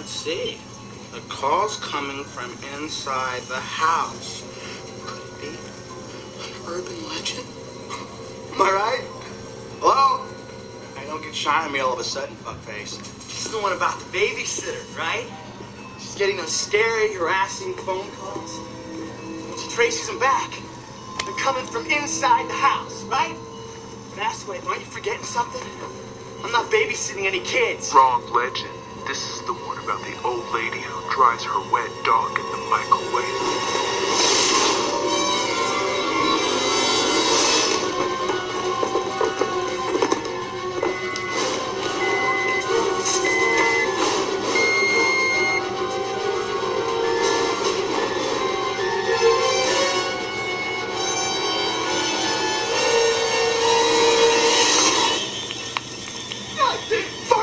Let's see. The call's coming from inside the house. Could it be an urban legend? Am I right? Hello? Hey, don't get shy on me all of a sudden, fuckface. This is the one about the babysitter, right? She's getting those scary, harassing phone calls. When she traces them back, they're coming from inside the house, right? Fastway, aren't you forgetting something? I'm not babysitting any kids. Wrong legend. This is the one about the old lady who dries her wet dog in the microwave. Fuck!